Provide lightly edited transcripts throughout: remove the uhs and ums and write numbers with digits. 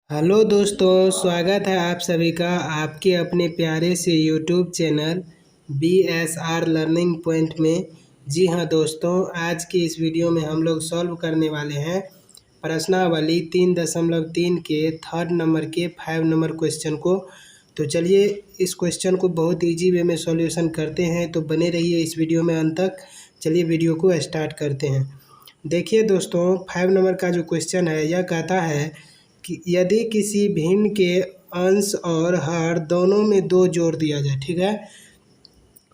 Hello दोस्तों, स्वागत है आप सभी का आपके अपने प्यारे से YouTube channel BSR learning point में। जी हाँ दोस्तों, आज की इस वीडियो में हम लोग सॉल्व करने वाले हैं प्रश्नावली 3.3 के थर्ड नंबर के 5 नंबर क्वेश्चन को। तो चलिए इस क्वेश्चन को बहुत इजी वे में सॉल्यूशन करते हैं, तो बने रहिए इस वीडियो में अंत तक। चलिए वीडियो को स्टार्ट करते हैं। देखिए दोस्तों, 5 नंबर का जो क्वेश्चन है यह कहता है कि यदि किसी भिन्न के अंश और हर दोनों में 2 जोड़ दिया जाए। ठीक है,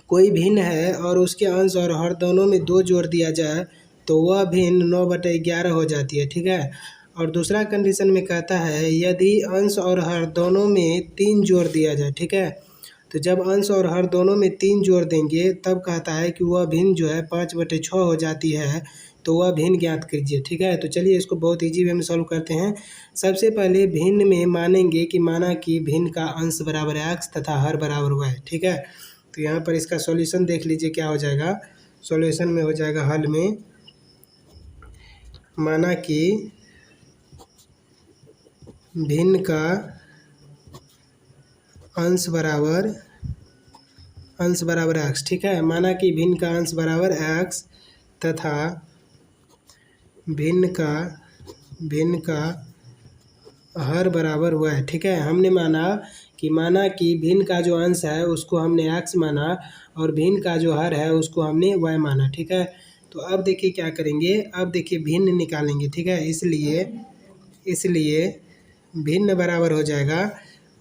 कोई भिन्न है और उसके अंश और हर दोनों में 2 जोड़ दिया जाए तो वह भिन्न 9/11 हो जाती है। ठीक है, और दूसरा कंडीशन में कहता है यदि अंश और हर दोनों में 3 जोड़ दिया जाए। ठीक है, तो जब अंश और हर दोनों में 3 जोड़ देंगे तब कहता है कि वह भिन्न जो है 5/6 हो जाती है, तो वह भिन्न ज्ञात कीजिए। ठीक है, तो चलिए इसको बहुत इजी वे में सॉल्व करते हैं। सबसे पहले भिन्न में मानेंगे कि माना कि भिन्न का अंश बराबर x तथा हर बराबर y। ठीक है, तो यहाँ पर इसका सॉल्यूशन देख लीजिए क्या हो जाएगा। सॉल्यूशन में हो जाएगा हल में माना कि भिन्न का अंश बराबर x। ठीक है, माना कि भिन्न का अंश बराबर x तथा भिन्न का हर बराबर y। ठीक है, हमने माना कि भिन्न का जो अंश है उसको हमने x माना और भिन्न का जो हर है उसको हमने y माना। ठीक है, तो अब देखिए क्या करेंगे। अब देखिए भिन्न निकालेंगे। ठीक है, इसलिए भिन्न बराबर हो जाएगा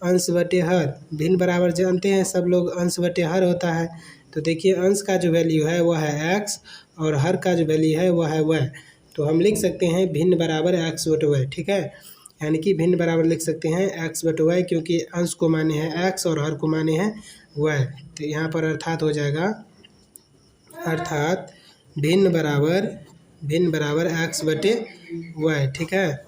अंश बटे हर। भिन्न बराबर जानते हैं सब लोग, अंश बटे हर होता है। तो देखिए अंश का जो वैल्यू है वह है x और हर का जो वैल्यू है वह है y। तो हम लिख सकते हैं भिन्न बराबर x बटे y। ठीक है, यानी कि भिन्न बराबर लिख सकते हैं x बटे y, क्योंकि अंश को माने हैं x और हर को माने हैं y। तो यहाँ पर अर्थात हो जाएगा भिन्न बराबर x बटे y। ठीक है,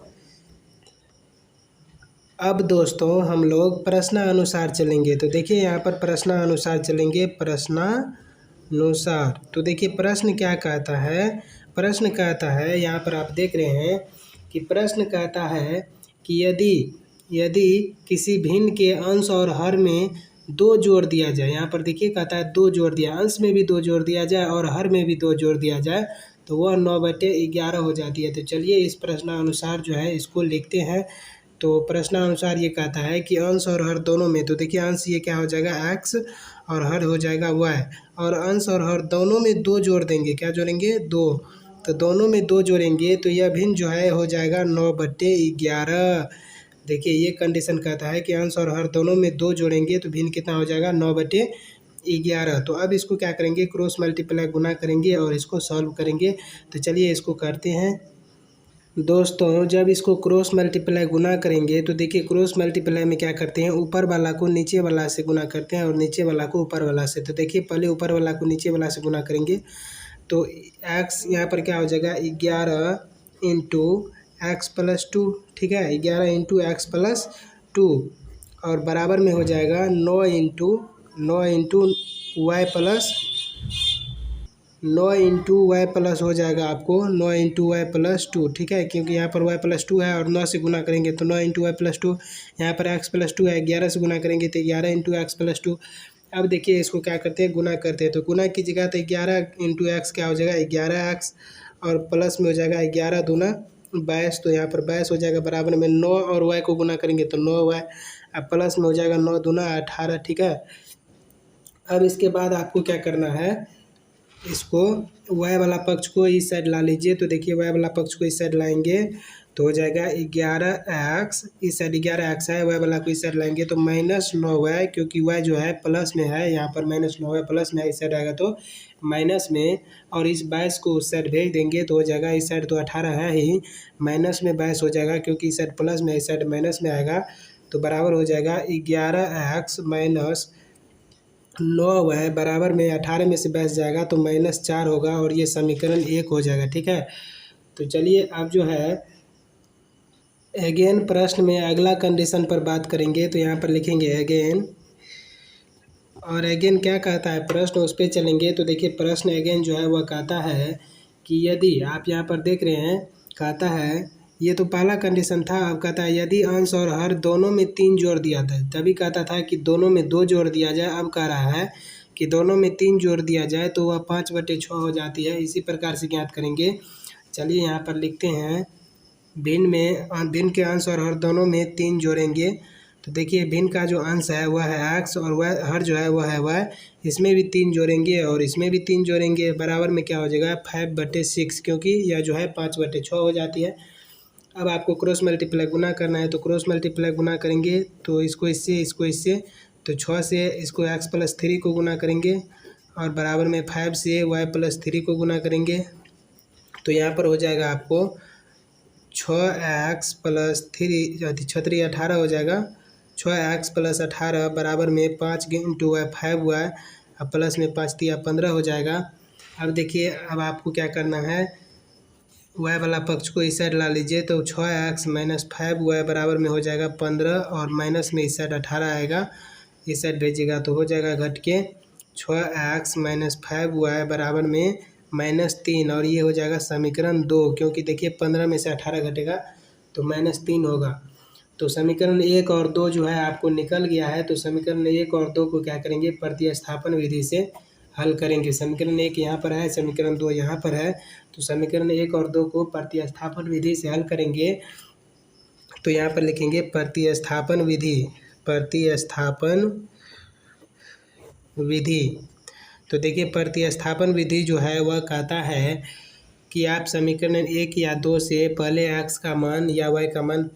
अब दोस्तों हम लोग प्रश्नानुसार चलेंगे। तो देखिए यहाँ पर प्रश्नानुसार चलेंगे। प्रश्नानुसार तो देखिए प्रश्न क्या कहता है। प्रश्न कहता है, यहाँ पर आप देख रहे हैं कि प्रश्न कहता है कि यदि किसी भिन्न के अंश और हर में 2 जोड़ दिया जाए। यहाँ पर देखिए कहता है 2 जोड़ दिया, अंश में भी 2 जोड़ दिया जाए और हर में भी 2 जोड़ दिया जाए तो वह 9/11 हो जाती है। तो चलिए इस प्रश्नानुसार जो है इसको लिखते हैं। तो प्रश्नानुसार ये कहता है कि अंश और हर दोनों में, तो देखिए अंश ये क्या हो जाएगा x और हर हो जाएगा y, और अंश और हर दोनों में 2 जोड़ देंगे। क्या जोड़ेंगे? 2। तो दोनों में 2 जोड़ेंगे तो यह भिन्न जो है हो जाएगा 9/11। देखिए ये कंडीशन कहता है कि अंश और हर दोनों में 2 जोड़ेंगे तो भिन्न कितना हो जाएगा? 9/11। तो अब इसको क्या करेंगे? क्रॉस मल्टीप्लाई गुना करेंगे और इसको सॉल्व करेंगे। तो चलिए इसको करते हैं। दोस्तों जब इसको क्रॉस मल्टीप्लाई गुना करेंगे तो देखिए क्रॉस मल्टीप्लाई में क्या करते हैं, ऊपर वाला को नीचे वाला से गुना करते हैं और नीचे वाला को ऊपर वाला से। तो देखिए पहले ऊपर वाला को नीचे वाला से गुना करेंगे तो x यहाँ पर क्या हो जाएगा? 11 इंटू एक्स प्लस 2। ठीक है, 11 इंटू एक्स प्लस 2 और बराबर में हो जाएगा 9 इंटू वाई प्लस हो जाएगा आपको 9 इंटू वाई प्लस 2। ठीक है, क्योंकि यहाँ पर y प्लस 2 है और 9 से गुना करेंगे तो 9 इंटू वाई प्लस 2। यहाँ पर x प्लस 2 है, 11 से गुना करेंगे तो 11 इंटू एक्स प्लस 2। अब देखिए इसको क्या करते हैं? गुना करते हैं। तो गुना कीजिएगा तो 11 इंटू एक्स क्या हो जाएगा? 11x और प्लस में हो जाएगा 11 दूना 22। तो यहाँ पर 22 हो जाएगा बराबर में 9 और y को गुना करेंगे तो 9y, अब प्लस में हो जाएगा 9 दूना 18। ठीक है, अब इसके बाद आपको क्या करना है, इसको y वाला पक्ष को इस साइड ला लीजिए। तो देखिए y वाला पक्ष को इस साइड लाएंगे तो हो जाएगा 11x, इस साइड 11x है, y वाला को इस साइड लाएंगे तो -9y, क्योंकि y जो है प्लस में है, यहाँ पर -9y प्लस में है, इस साइड आएगा तो माइनस में, और इस 22 को उस साइड भेज देंगे तो हो जाएगा, इस साइड तो 18 है ही, माइनस में 22 हो जाएगा क्योंकि इस साइड प्लस में है, इस साइड माइनस में आएगा तो बराबर हो जाएगा 11x माइनस 9y बराबर में 18 में से 22 जाएगा तो -4 होगा और ये समीकरण 1 हो जाएगा। ठीक है, तो चलिए अब जो है अगेन प्रश्न में अगला कंडीशन पर बात करेंगे। तो यहाँ पर लिखेंगे अगेन, और अगेन क्या कहता है प्रश्न, उस पर चलेंगे। तो देखिए प्रश्न अगेन जो है वह कहता है कि यदि आप यहाँ पर देख रहे हैं, कहता है ये तो पहला कंडीशन था। अब कहता है यदि अंश और हर दोनों में 3 जोड़ दिया था, तभी कहता था कि दोनों में 2 जोड़ दिया जाए। अब कह रहा है कि दोनों में 3 जोड़ दिया जाए तो वह 5/6 हो जाती है। इसी प्रकार से ज्ञात करेंगे। चलिए यहाँ पर लिखते हैं, भिन्न के अंश और हर दोनों में 3 जोड़ेंगे। तो देखिए भिन्न का जो अंश है वह है x और वह हर जो है वह है y। इसमें भी 3 जोड़ेंगे और इसमें भी 3 जोड़ेंगे, बराबर में क्या हो जाएगा 5/6, क्योंकि यह जो है 5/6 हो जाती है। अब आपको क्रॉस मल्टीप्लाई गुना करना है, तो क्रॉस मल्टीप्लाई गुना करेंगे तो इसको इससे तो 6 से इसको x+3 को गुना करेंगे और बराबर में 5 से y+3 को गुना करेंगे। तो यहाँ पर हो जाएगा आपको 6x+3 छतरी 18 हो जाएगा। 6x+18 बराबर में 5 × y 5y और प्लस में 5 × 15 हो जाएगा। अब देखिए अब आपको क्या करना है, y वाला पक्ष को इस साइड ला लीजिए। तो 6x - 5y बराबर में हो जाएगा 15 और माइनस में इस साइड 18 आएगा, इस साइड भेजिएगा तो हो जाएगा घट के 6x - 5y बराबर में -3 और ये हो जाएगा समीकरण 2, क्योंकि देखिए 15 में से 18 घटेगा तो -3 होगा। तो समीकरण 1 और 2 जो है आपको निकल गया है। तो समीकरण 1 और 2 को क्या करेंगे, प्रतिस्थापन विधि से हल करेंगे। समीकरण 1 यहाँ पर है, समीकरण 2 यहाँ पर है। तो समीकरण 1 और 2 को प्रतिस्थापन विधि से हल करेंगे। तो यहाँ पर लिखेंगे प्रतिस्थापन विधि। तो देखिए प्रतिस्थापन विधि जो है वह कहता है कि आप समीकरण 1 या 2 से पहले x का मान या y का मान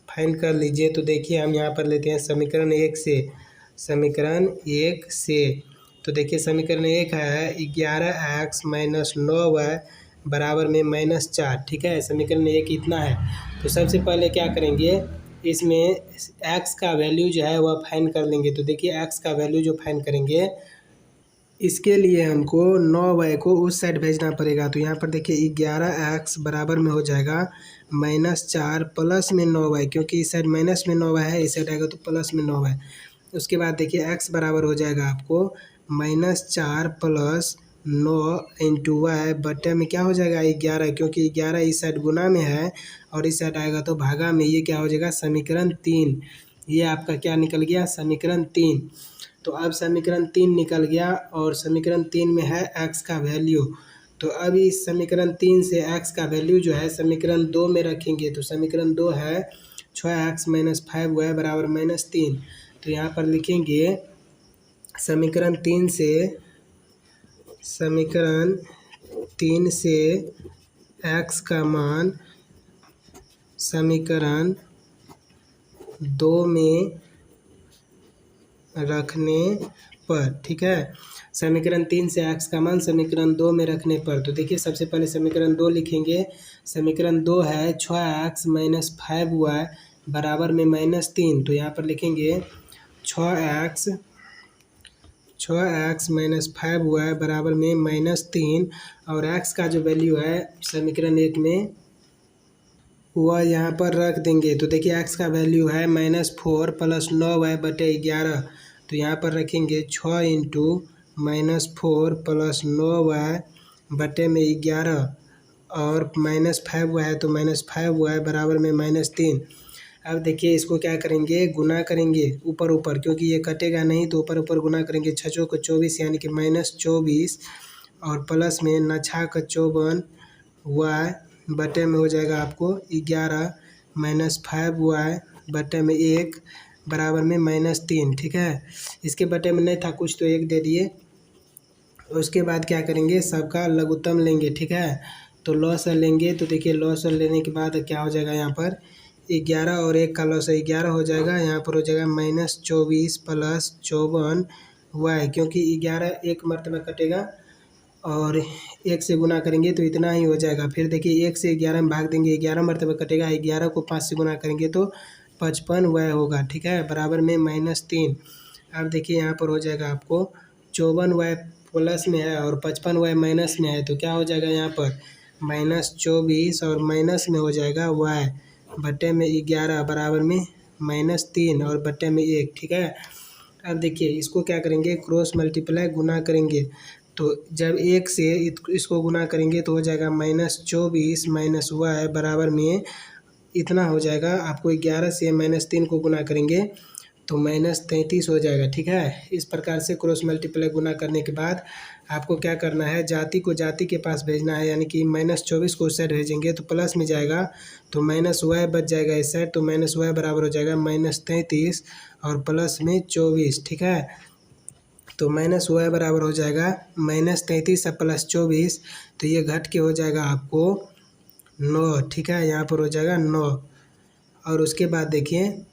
फाइंड कर लीजिए। तो देखिए हम यहाँ पर लेते हैं समीकरण 1 से। तो देखिए समीकरण 1 है 11x - 9y बराबर में -4, ठीक है। समीकरण 1 इतना है। तो सबसे पहले क्या करेंगे, इसमें x का वैल्यू जो है वह फाइंड कर लेंगे। तो देखिए x का वैल्यू जो फाइंड करेंगे, इसके लिए हमको 9y को उस साइड भेजना पड़ेगा। तो यहाँ पर देखिए 11x बराबर में हो जाएगा -4 प्लस में 9y, क्योंकि इस साइड माइनस में 9y है, इस साइड आएगा तो प्लस में 9y। उसके बाद देखिए x बराबर हो जाएगा आपको -4 प्लस 9 × y बटे में क्या हो जाएगा 11, क्योंकि 11 इस साइड गुना में है और इस साइड आएगा तो भागा में। ये क्या हो जाएगा समीकरण 3। ये आपका क्या निकल गया, समीकरण 3। तो अब समीकरण 3 निकल गया और समीकरण 3 में है x का वैल्यू। तो अब इस समीकरण 3 से x का वैल्यू जो है समीकरण 2 में रखेंगे। तो समीकरण 2 है 6x - 5y बराबर -3। तो यहाँ पर लिखेंगे समीकरण 3 से x का मान समीकरण 2 में रखने पर, ठीक है। समीकरण 3 से x का मान समीकरण 2 में रखने पर। तो देखिए सबसे पहले समीकरण 2 लिखेंगे। समीकरण 2 है 6x - 5y बराबर में -3। तो यहाँ पर लिखेंगे 6x - 5y बराबर में -3 और x का जो वैल्यू है समीकरण 1 में वह यहाँ पर रख देंगे। तो देखिए x का वैल्यू है -4 प्लस 9y बटे 11। तो यहाँ पर रखेंगे 6 × -4 प्लस 9y बटे में 11 और -5y है तो -5y बराबर में -3। अब देखिए इसको क्या करेंगे, गुना करेंगे ऊपर, क्योंकि ये कटेगा नहीं तो ऊपर गुना करेंगे। 6 को 24 यानी कि -24 और प्लस में 9 × 54 y बटे में हो जाएगा आपको 11 -5y बटे में 1 बराबर में -3, ठीक है। इसके बटे में नहीं था कुछ तो 1 दे दिए। उसके बाद क्या करेंगे, सबका लघुत्तम लेंगे, ठीक है। तो लॉसर लेंगे। तो देखिए लॉसर लेने के बाद क्या हो जाएगा, यहाँ पर 11 और 1 का लॉस 11 हो जाएगा। यहाँ पर हो जाएगा -24 प्लस 54y, क्योंकि 11 एक मरतबा कटेगा और 1 से गुना करेंगे तो इतना ही हो जाएगा। फिर देखिए 1 से 11 में भाग देंगे, 11 मरतबा कटेगा। 11 को 5 से गुना करेंगे तो 55y होगा, ठीक है, बराबर में -3। अब देखिए यहाँ पर हो जाएगा आपको 54y प्लस में है और 55y माइनस में है। तो क्या हो जाएगा यहाँ पर -24 और माइनस में हो जाएगा y बटे में 11 बराबर में -3 और बटे में 1, ठीक है। अब देखिए इसको क्या करेंगे, क्रॉस मल्टीप्लाई गुना करेंगे। तो जब 1 से इसको गुना करेंगे तो हो जाएगा -24 - y बराबर में इतना हो जाएगा। आपको 11 से -3 को गुना करेंगे तो -33 हो जाएगा, ठीक है। इस प्रकार से क्रॉस मल्टीप्लाई गुना करने के बाद आपको क्या करना है, जाति को जाति के पास भेजना है, यानी कि -24 को उस साइड भेजेंगे तो प्लस में जाएगा, तो -y बच जाएगा इस साइड, तो -y बराबर हो जाएगा -33 और प्लस में 24, ठीक है। तो -y बराबर हो जाएगा -33 और प्लस 24, तो ये घट के हो जाएगा आपको 9, ठीक है। यहाँ पर हो जाएगा 9। और उसके बाद देखिए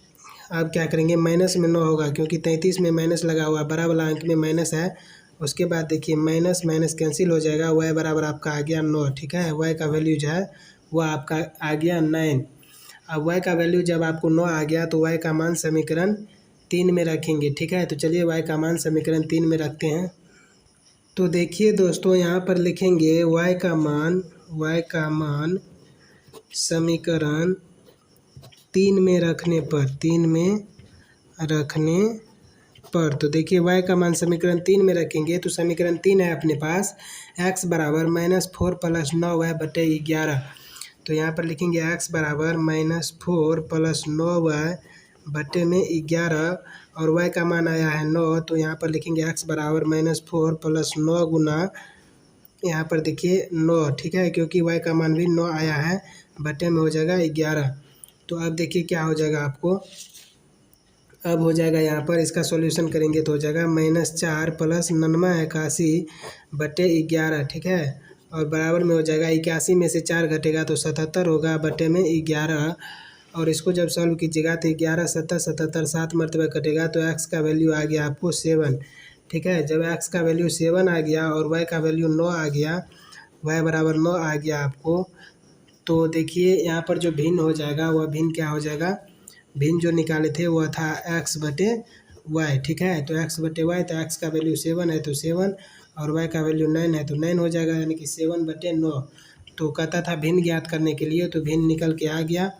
अब क्या करेंगे, माइनस में 9 होगा क्योंकि 33 में माइनस लगा हुआ है, बड़ा वाला अंक में माइनस है। उसके बाद देखिए माइनस माइनस कैंसिल हो जाएगा, y बराबर आपका आ गया 9, ठीक है। y का वैल्यू जो है वो आपका आ गया 9। अब y का वैल्यू जब आपको 9 आ गया तो y का मान समीकरण 3 में रखेंगे, ठीक है। तो चलिए y का मान समीकरण 3 में रखते हैं। तो देखिए दोस्तों यहाँ पर लिखेंगे y का मान समीकरण 3 में रखने पर तो देखिए y का मान समीकरण 3 में रखेंगे तो समीकरण 3 है अपने पास, x बराबर -4 प्लस 9y बटे 11। तो यहाँ पर लिखेंगे x बराबर -4 प्लस 9y बटे में 11 और y का मान आया है 9, तो यहाँ पर लिखेंगे x बराबर -4 प्लस 9 गुना यहाँ पर देखिए 9, ठीक है, क्योंकि y का मान भी 9 आया है, बटे में हो जाएगा 11। तो अब देखिए क्या हो जाएगा आपको, अब हो जाएगा यहाँ पर इसका सॉल्यूशन करेंगे तो हो जाएगा -4 प्लस 99 बटे 11, ठीक है। और बराबर में हो जाएगा 81 में से 4 घटेगा तो 77 होगा बटे में 11। और इसको जब सॉल्व कीजिएगा तो 11 7 77 7 मरतबा कटेगा तो x का वैल्यू आ गया आपको 7, ठीक है। जब x का वैल्यू 7 आ गया और y का वैल्यू 9 आ गया, y बराबर 9 आ गया आपको, तो देखिए यहाँ पर जो भिन्न हो जाएगा वह भिन्न क्या हो जाएगा, भिन्न जो निकाले थे वह था x बटे y, ठीक है। तो x बटे y, तो x का वैल्यू 7 है तो 7 और y का वैल्यू 9 है तो 9 हो जाएगा, यानी कि 7 बटे 9। तो कहता था भिन्न ज्ञात करने के लिए, तो भिन्न निकल के आ गया,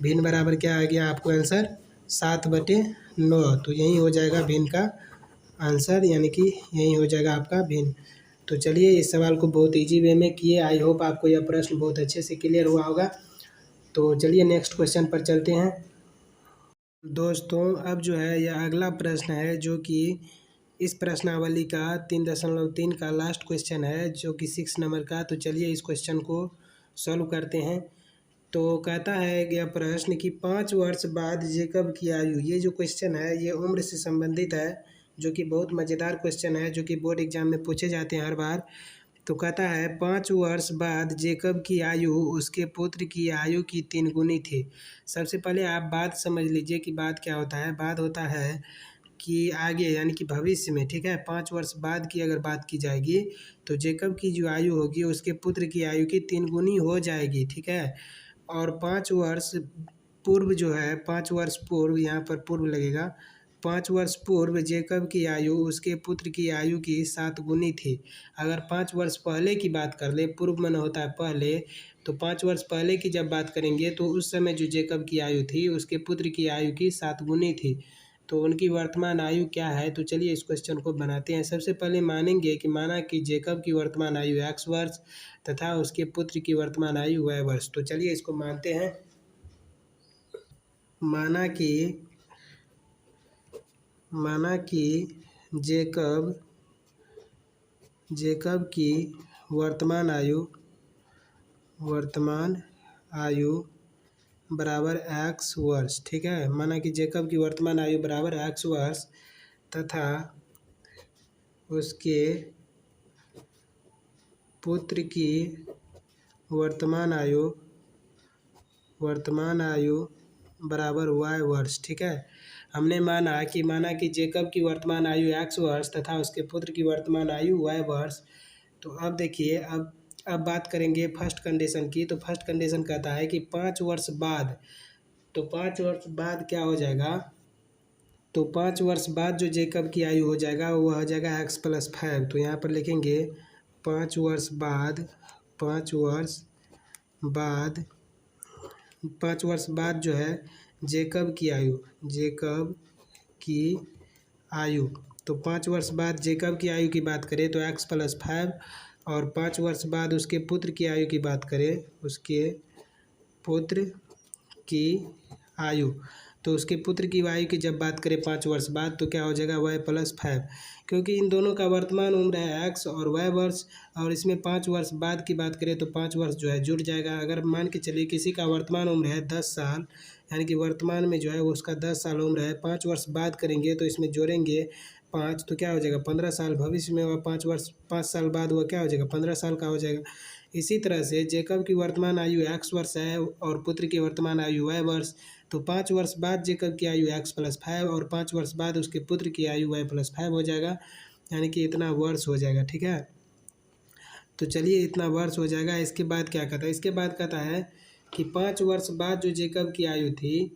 भिन्न बराबर क्या आ गया आपको आंसर 7 बटे 9। तो यही हो जाएगा भिन्न का आंसर, यानी कि यही हो जाएगा आपका भिन्न। तो चलिए इस सवाल को बहुत इजी वे में किए, आई होप आपको यह प्रश्न बहुत अच्छे से क्लियर हुआ होगा। तो चलिए नेक्स्ट क्वेश्चन पर चलते हैं। दोस्तों अब जो है यह अगला प्रश्न है जो कि इस प्रश्नावली का 3.3 का लास्ट क्वेश्चन है, जो कि 6 नंबर का। तो चलिए इस क्वेश्चन को सॉल्व करते हैं। तो कहता है यह प्रश्न कि 5 वर्ष बाद जेकब की आयु, ये जो क्वेश्चन है ये उम्र से संबंधित है, जो कि बहुत मज़ेदार क्वेश्चन है, जो कि बोर्ड एग्जाम में पूछे जाते हैं हर बार। तो कहता है 5 वर्ष बाद जेकब की आयु उसके पुत्र की आयु की 3 गुनी थी। सबसे पहले आप बात समझ लीजिए कि बात क्या होता है। बात होता है कि आगे यानी कि भविष्य में, ठीक है, 5 वर्ष बाद की अगर बात की जाएगी तो जेकब की जो आयु होगी उसके पुत्र की आयु की 3 गुनी हो जाएगी, ठीक है। और 5 वर्ष पूर्व जो है, 5 वर्ष पूर्व, यहाँ पर पूर्व लगेगा, 5 वर्ष पूर्व जेकब की आयु उसके पुत्र की आयु की 7 गुनी थी। अगर 5 वर्ष पहले की बात कर ले, पूर्व माने होता है पहले, तो 5 वर्ष पहले की जब बात करेंगे तो उस समय जो जेकब की आयु थी उसके पुत्र की आयु की 7 गुनी थी। तो उनकी वर्तमान आयु क्या है, तो चलिए इस क्वेश्चन को बनाते हैं। सबसे पहले मानेंगे कि माना कि जेकब की वर्तमान आयु x वर्ष तथा उसके पुत्र की वर्तमान आयु y वर्ष। तो चलिए इसको मानते हैं। माना कि जेकब की वर्तमान आयु बराबर x वर्ष, ठीक है। माना कि जेकब की वर्तमान आयु बराबर x वर्ष तथा उसके पुत्र की वर्तमान आयु बराबर y वर्ष, ठीक है। हमने माना कि जेकब की वर्तमान आयु x वर्ष तथा उसके पुत्र की वर्तमान आयु y वर्ष। तो अब देखिए अब बात करेंगे फर्स्ट कंडीशन की। तो फर्स्ट कंडीशन कहता है कि 5 वर्ष बाद, तो 5 वर्ष बाद क्या हो जाएगा, तो 5 वर्ष बाद जो जेकब की आयु हो जाएगा वो हो जाएगा x + 5। तो यहाँ पर लिखेंगे 5 वर्ष बाद, 5 वर्ष बाद जो है जेकब की आयु, तो 5 वर्ष बाद जेकब की आयु की बात करें तो x + 5, और 5 वर्ष बाद उसके पुत्र की आयु की बात करें, उसके पुत्र की आयु, तो उसके पुत्र की आयु की जब बात करें 5 वर्ष बाद, तो क्या हो जाएगा y + 5, क्योंकि इन दोनों का वर्तमान उम्र है x और y वर्ष, और इसमें 5 वर्ष बाद की बात करें तो 5 वर्ष जो है जुड़ जाएगा। अगर मान के चलिए किसी का वर्तमान उम्र है 10 साल, यानी कि वर्तमान में जो है उसका 10 साल उम्र है, 5 वर्ष बाद करेंगे तो इसमें जोड़ेंगे 5, तो क्या हो जाएगा 15 साल, भविष्य में वह 5 साल बाद वह क्या हो जाएगा 15 साल का हो जाएगा। इसी तरह से जेकब की वर्तमान आयु x वर्ष है और पुत्र की वर्तमान आयु y वर्ष, तो 5 वर्ष बाद जेकब की आयु x + 5 और 5 वर्ष बाद उसके पुत्र की आयु y + 5 हो जाएगा, यानी कि इतना वर्ष हो जाएगा। ठीक है, तो चलिए इतना वर्ष हो जाएगा। इसके बाद क्या कहता है, इसके बाद कहता है कि 5 वर्ष बाद जो जेकब की आयु थी,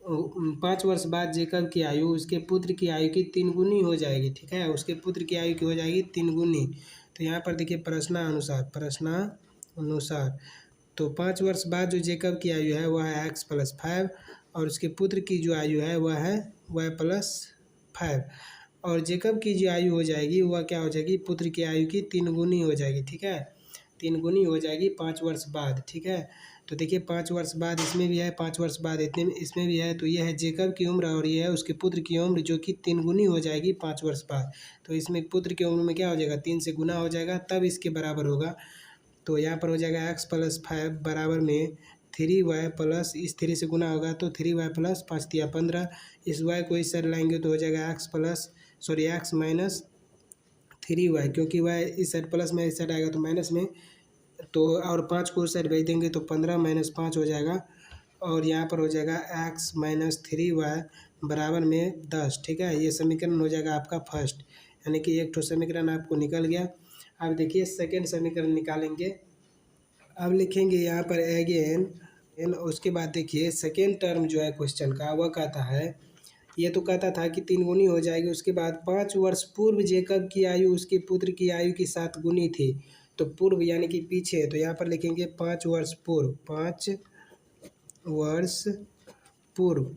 5 वर्ष बाद जेकब की आयु उसके पुत्र की आयु की 3 गुनी हो जाएगी। ठीक है, उसके पुत्र की आयु की हो जाएगी 3 गुनी। तो यहाँ पर देखिए प्रश्नानुसार तो 5 वर्ष बाद जो जेकब की आयु है वह है x + 5 और उसके पुत्र की जो आयु है वह है y + 5, और जेकब की जो आयु हो जाएगी वह क्या हो जाएगी, पुत्र की आयु की 3 गुनी हो जाएगी। ठीक है, 3 गुनी हो जाएगी 5 वर्ष बाद। ठीक है, तो देखिए 5 वर्ष बाद इसमें भी है, 5 वर्ष बाद इतने इसमें भी है, तो ये है जेकब की उम्र और ये है उसके पुत्र की उम्र जो कि 3 गुनी हो जाएगी 5 वर्ष बाद। तो इसमें पुत्र की उम्र में क्या हो जाएगा, 3 से गुना हो जाएगा, तब इसके बराबर होगा। तो यहाँ पर हो जाएगा x + 5 बराबर में 3y प्लस, इस 3 से गुना होगा तो 3y + 5 × 15, इस y को इस साइड लाएंगे तो हो जाएगा x - 3y, क्योंकि y इस साइड प्लस में इस साइड आएगा तो माइनस में, तो और 5 को उस साइड भेज देंगे तो 15 - 5 हो जाएगा, और यहाँ पर हो जाएगा x - 3y बराबर में 10। ठीक है, ये समीकरण हो जाएगा आपका फर्स्ट, यानी कि एक ठो समीकरण आपको निकल गया। अब देखिए सेकेंड समीकरण निकालेंगे। अब लिखेंगे यहाँ पर अगेन, उसके बाद देखिए सेकेंड टर्म जो है क्वेश्चन का वह कहता है, ये तो कहता था कि 3 गुनी हो जाएगी, उसके बाद 5 वर्ष पूर्व जेकब की आयु उसके पुत्र की आयु की 7 गुनी थी, तो पूर्व यानी कि पीछे, तो यहाँ पर लिखेंगे 5 वर्ष पूर्व, 5 वर्ष पूर्व,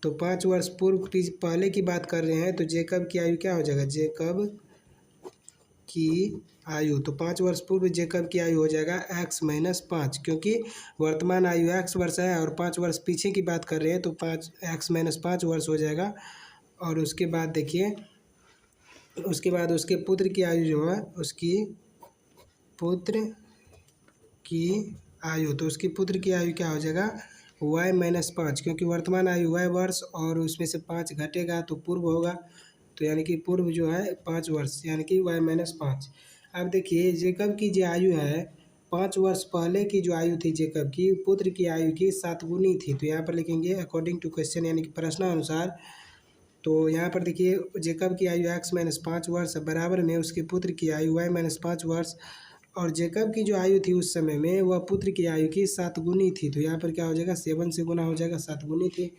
तो 5 वर्ष पूर्व पहले की बात कर रहे हैं, तो जेकब की आयु क्या हो जाएगा, जेकब की आयु, तो 5 वर्ष पूर्व जेकब की आयु हो जाएगा x - 5, क्योंकि वर्तमान आयु x वर्ष है और 5 वर्ष पीछे की बात कर रहे हैं, तो x - 5 वर्ष हो जाएगा। और उसके बाद देखिए, उसके बाद उसके पुत्र की आयु जो है, उसकी पुत्र की आयु, तो उसकी पुत्र की आयु क्या हो जाएगा y - 5, क्योंकि वर्तमान आयु y वर्ष और उसमें से 5 घटेगा तो पूर्व होगा, तो यानी कि पूर्व जो है 5 वर्ष, यानी कि y - 5। अब देखिए जेकब की जो आयु है 5 वर्ष पहले की जो आयु थी जेकब की, पुत्र की आयु की 7 गुनी थी, तो यहाँ पर लिखेंगे अकॉर्डिंग टू क्वेश्चन, यानी कि प्रश्नानुसार। तो यहाँ पर देखिए जेकब की आयु x - 5 वर्ष बराबर में उसके पुत्र की आयु y - 5 वर्ष, और जेकब की जो आयु थी उस समय में वह पुत्र की आयु की 7 गुनी थी, तो यहाँ पर क्या हो जाएगा 7 से गुना हो जाएगा, 7 गुनी थी।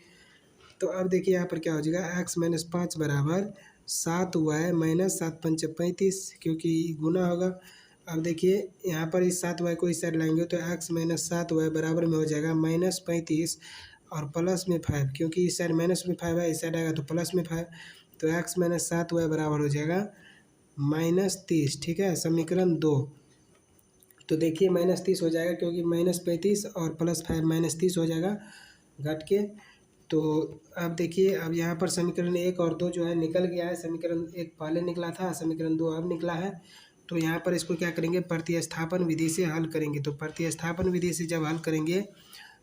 तो अब देखिए यहाँ पर क्या हो जाएगा x - 5 बराबर 7y - 7 × 5 = 35, क्योंकि गुना होगा। अब देखिए यहाँ पर इस 7y को इस साइड लाएंगे तो x - 7y बराबर में हो जाएगा -35 और प्लस में 5, क्योंकि इस साइड माइनस में 5 है, इस साइड आएगा तो प्लस में 5, तो x - 7y बराबर हो जाएगा -30। ठीक है, समीकरण 2। तो देखिए -30 हो जाएगा, क्योंकि -35 और +5 -30 हो जाएगा घट के। तो अब देखिए, अब यहाँ पर समीकरण 1 और 2 जो है निकल गया है, समीकरण 1 पहले निकला था, समीकरण 2 अब निकला है। तो यहाँ पर इसको क्या करेंगे, प्रतिस्थापन विधि से हल करेंगे। तो प्रतिस्थापन विधि से जब हल करेंगे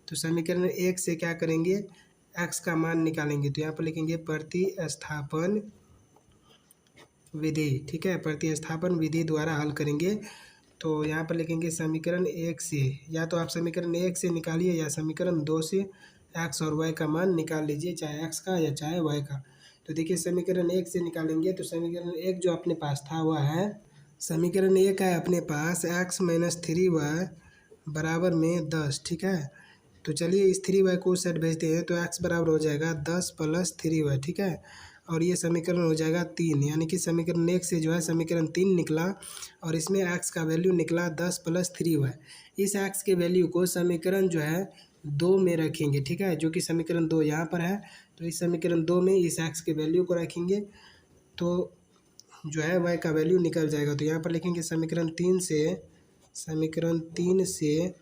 तो समीकरण 1 से क्या करेंगे, x का मान निकालेंगे, तो यहाँ पर लिखेंगे प्रतिस्थापन विधि। ठीक है, प्रतिस्थापन विधि द्वारा हल करेंगे। तो यहाँ पर लिखेंगे समीकरण 1 से, या तो आप समीकरण 1 से निकालिए या समीकरण 2 से x और y का मान निकाल लीजिए, चाहे x का या चाहे y का। तो देखिए समीकरण 1 से निकालेंगे, तो समीकरण 1 जो अपने पास था वह है, समीकरण 1 है अपने पास x - 3y बराबर में 10। ठीक है, तो चलिए इस 3y को उस साइड भेजते हैं, तो x बराबर हो जाएगा 10 + 3y। ठीक है, और ये समीकरण हो जाएगा 3, यानी कि समीकरण 1 से जो है समीकरण 3 निकला, और इसमें x का वैल्यू निकला 10 + 3y। इस x के वैल्यू को समीकरण जो है 2 में रखेंगे। ठीक है, जो कि समीकरण 2 यहाँ पर है, तो इस समीकरण 2 में इस x के वैल्यू को रखेंगे, तो जो है y का वैल्यू निकल जाएगा। तो यहाँ पर लिखेंगे समीकरण 3 से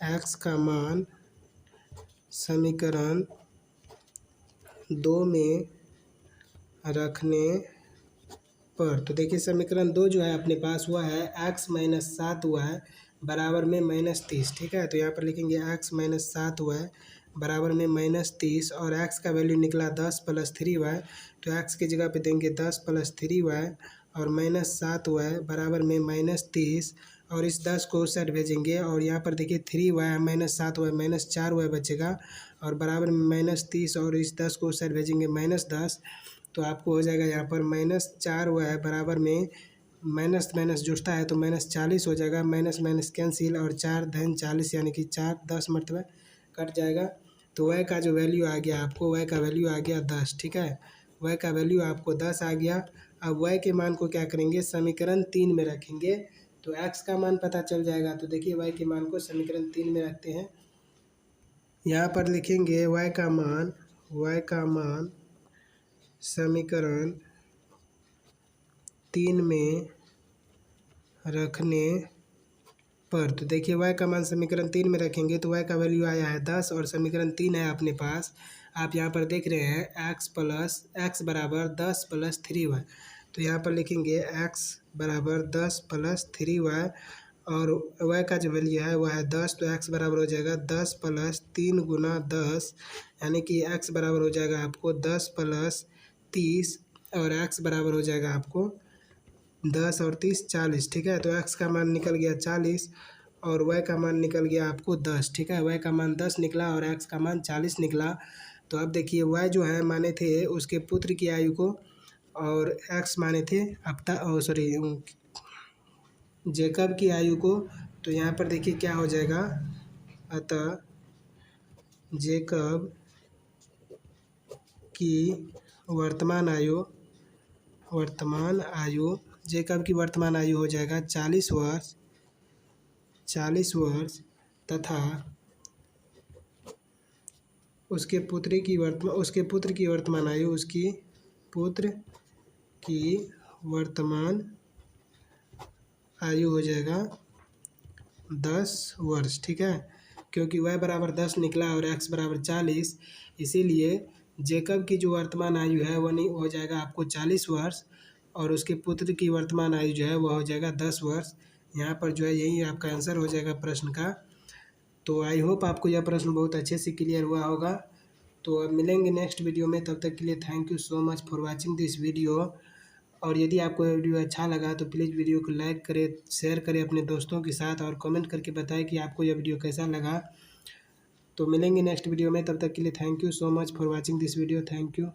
x का मान समीकरण 2 में रखने पर, तो देखिए समीकरण 2 जो है अपने पास हुआ है x-7 हुआ है बराबर में -30, ठीक है। तो यहाँ पर लिखेंगे x-7 हुआ है बराबर में -30 और x का वैल्यू निकला 10 + 3y, तो x की जगह पे देंगे 10 + 3y और -7 हुआ है बराबर में -30 और इस 10 को उस साइड भेजेंगे और यहाँ पर देखिए 3y -7 हुआ -4y बचेगा और बराबर में -30 और इस 10 को उस साइड भेजेंगे -10, तो आपको हो जाएगा यहाँ पर -4 हुआ है बराबर में माइनस माइनस जुड़ता है तो -40 हो जाएगा, माइनस माइनस कैंसिल और 4 धन 40 यानी कि 4 10 मरतबा कट जाएगा। तो y का जो वैल्यू आ गया आपको, y का वैल्यू आ गया 10, ठीक है। y का वैल्यू आपको 10 आ गया। अब y के मान को क्या करेंगे, समीकरण 3 में रखेंगे तो x का मान पता चल जाएगा। तो देखिए y के मान को समीकरण 3 में रखते हैं। यहाँ पर लिखेंगे y का मान समीकरण 3 में रखने पर, तो देखिए y का मान समीकरण 3 में रखेंगे तो y का वैल्यू आया है 10 और समीकरण 3 है अपने पास। आप यहाँ पर देख रहे हैं x बराबर 10 + 3y, तो यहाँ पर लिखेंगे x बराबर 10 + 3y और y का जो वैल्यू है वह है 10, तो x बराबर हो जाएगा 10 + 3 × 10 यानी कि x बराबर हो जाएगा आपको 10 + 30 और x बराबर हो जाएगा आपको 10 और 30 40, ठीक है। तो x का मान निकल गया 40 और y का मान निकल गया आपको 10, ठीक है। y का मान 10 निकला और x का मान 40 निकला। तो अब देखिए y जो है माने थे उसके पुत्र की आयु को और x माने थे जेकब की आयु को। तो यहाँ पर देखिए क्या हो जाएगा, अतः जेकब की वर्तमान आयु हो जाएगा 40 वर्ष तथा उसके पुत्र की वर्तमान आयु हो जाएगा 10 वर्ष, ठीक है। क्योंकि y बराबर 10 निकला और x बराबर 40, इसीलिए जेकब की जो वर्तमान आयु है वह नहीं हो जाएगा आपको 40 वर्ष और उसके पुत्र की वर्तमान आयु जो है वह हो जाएगा 10 वर्ष। यहाँ पर जो है यही आपका आंसर हो जाएगा प्रश्न का। तो आई होप आपको यह प्रश्न बहुत अच्छे से क्लियर हुआ होगा। तो अब मिलेंगे नेक्स्ट वीडियो में, तब तक के लिए thank you so much for watching this video. और यदि आपको ये वीडियो अच्छा लगा तो प्लीज़ वीडियो को लाइक करें, शेयर करें अपने दोस्तों के साथ और कमेंट करके बताएं कि आपको यह वीडियो कैसा लगा। तो मिलेंगे नेक्स्ट वीडियो में, तब तक के लिए thank you so much for watching this video. Thank you.